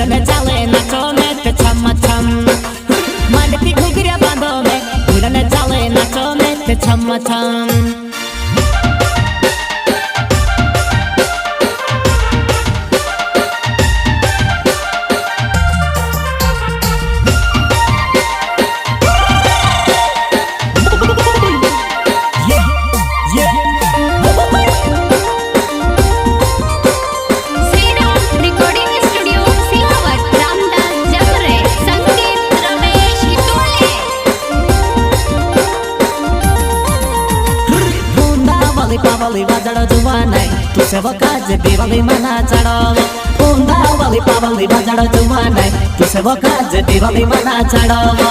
झूलन चाले नाचो में ते छम छम मंडपी घुघरिया बांधो में झूलन चाले नाचो में ते छम छम पावली बाजाडो जुवानाय तू सेवकाज दिवाली मना चढाव पुंदा वाली पावली बाजाडो जुवानाय तू सेवकाज दिवाली मना चढाव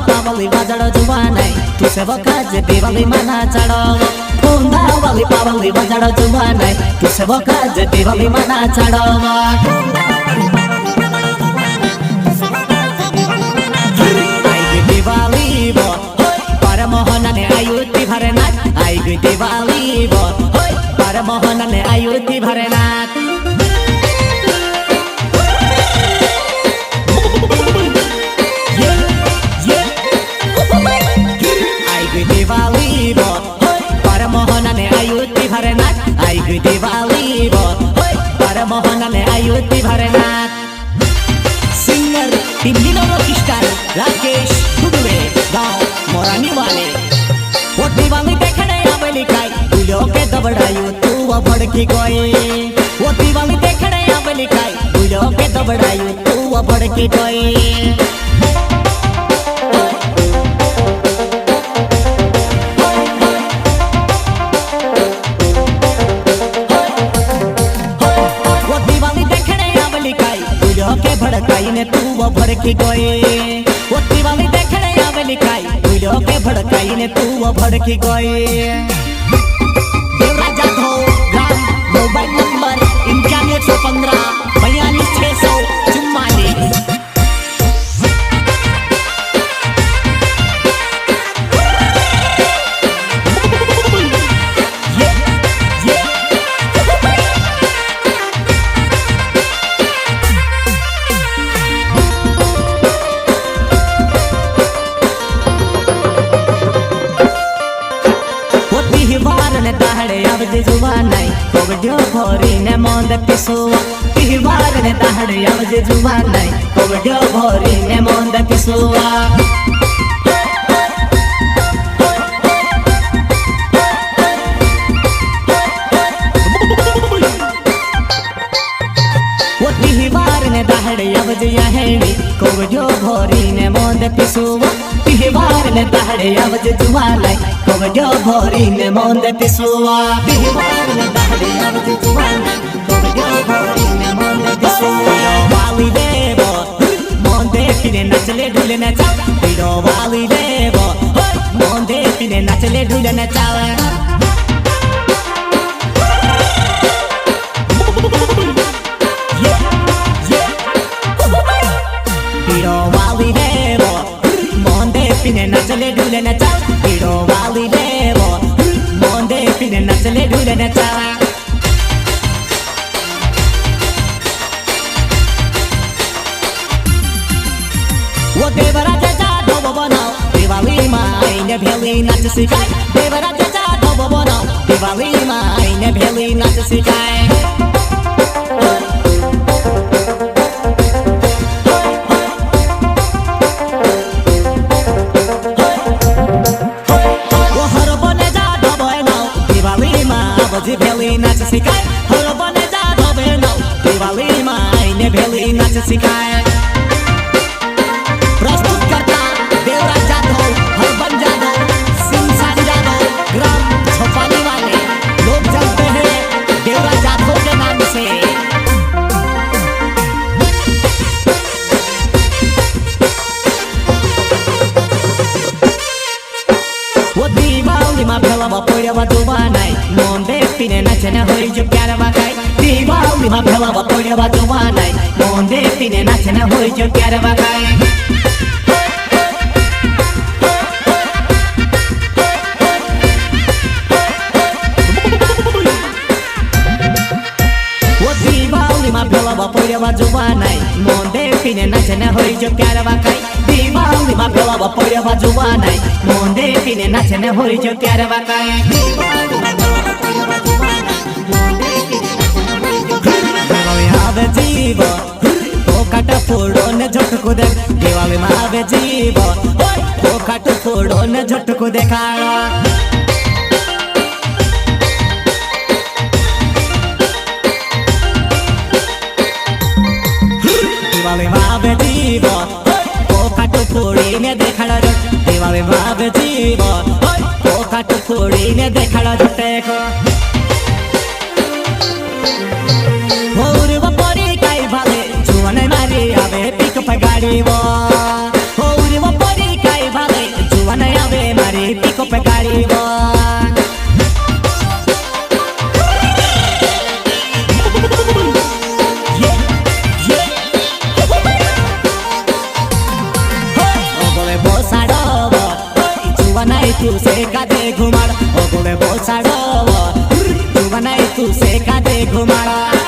पावली बाजाडो जुवानाय तू सेवकाज दिवाली मना चढाव पुंदा वाली पावली बाजाडो जुवानाय तू सेवकाज दिवाली मना चढाव आई दिवाली बो परमोहनने आयुति भरनाथ आई दिवाली बो परमोहनने आयुति भरनाथ दिवाली बो परमोहनने आयुति भरनाथ आई दिवाली बो परमोहनने आयुति भरनाथ सिंगर हिंदी स्टार राकेश दुबे गाँव मोरानी वाले वो दिवाली देखने आवेली काय तुलो के दबड़ायु तू वो भड़की गई वो दिवाली देखने आवेली काय तुलो के दबड़ायु तू वो भड़की गई भड़काई ने तू वो भड़की गई वो दिवाली देखने आवेली काई तुलो के भड़काई ने तू वो भड़की गई देवराजा धो ग्राम मोबाइल नंबर 9115 42 644 दाहड़े आवजे जुवानाय कोवड्यो भोरी ने मोंद पिसुवा तिहवार ने दाहड़े आवजे जुवानाय कोवड्यो भोरी ने मोंद पिसुवा वो तिहवार ने दाहड़े आवजे यहेणी कोवड्यो भोरी ने मोंद पिसुवा तिहवार ने दाहड़े आवजे जुवानाय कोवड्यो भोरी ने मोंद पिसुवा तिहवार ने दाहड़े आवजे जुवानाय कोवड्यो भोरी ने मोंद पिसुवा वाली देवो मोंदे पिने नचले ढुले नचा पिडो वाली देवो मोंदे पिने नचले ढुले नचा नचले ढूले नचा पीड़ो वाली देवो मोंदे पिने नचले ढूले नचा वो देवराजा जादव बनाओ दिवाली माई ने भेली नाच सिखाए देवराजा जादव बनाओ दिवाली माई ने भेली नाच सिखाए भेली नाच सिखाए हर बने जादो बेनो दिवाली माई ने भेली नाच सिखाए प्रस्तुत करता देवराज जादव हरबन जादव सिंह जादव ग्राम छपानी वाले लोग जानते हैं देवराज जादव के नाम से वो दिवाली मा भेला पड़वा जुवानाय मोंदे पिने नचना होई जो प्यार वाकाय दिवाली मा भेला पड़वा जुवानाय मोंदे पिने नचना होई जो प्यार वाकाय प्यार बाकाई दीवाली मा पेवा पड़े जुआ नहीं मोंदे पीने नाचे ने होरी जो प्यार बाकाई आवे जीव पोकाट फोड़ो ने झटको दे दिवाली मा आवे जीव पोकाट फोड़ो ने झटको देखाड़ा दिवाली मा आवे जीव पोकाट फोड़ी ने देखाड़ा दिवाली मा आवे जीव पोकाट फोड़ी ने देखाड़ा झटे को गाड़ी वो होरी वो परी काई भाले जुआन आवे मारी पिको पे गाड़ी वो ओ बोले बोसाड़ो जुआन आई तू से कादे घुमाड़ ओ बोले बोसाड़ो जुआन आई तू से कादे घुमाड़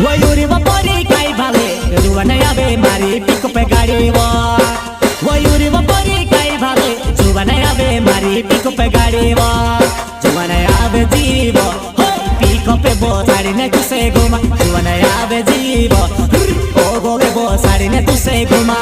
वयूरी वो परी काई भाले जुआन आवे मारी पिको पे गाड़ी वो वयूरी वो परी काई भाले जुआन आवे मारी पिको पे गाड़ी वो जुआन आवे जीव पिको पे बो साड़ी ने तुसे घुमा जुआन आवे जीव ओ गोले बो साड़ी ने तुसे घुमा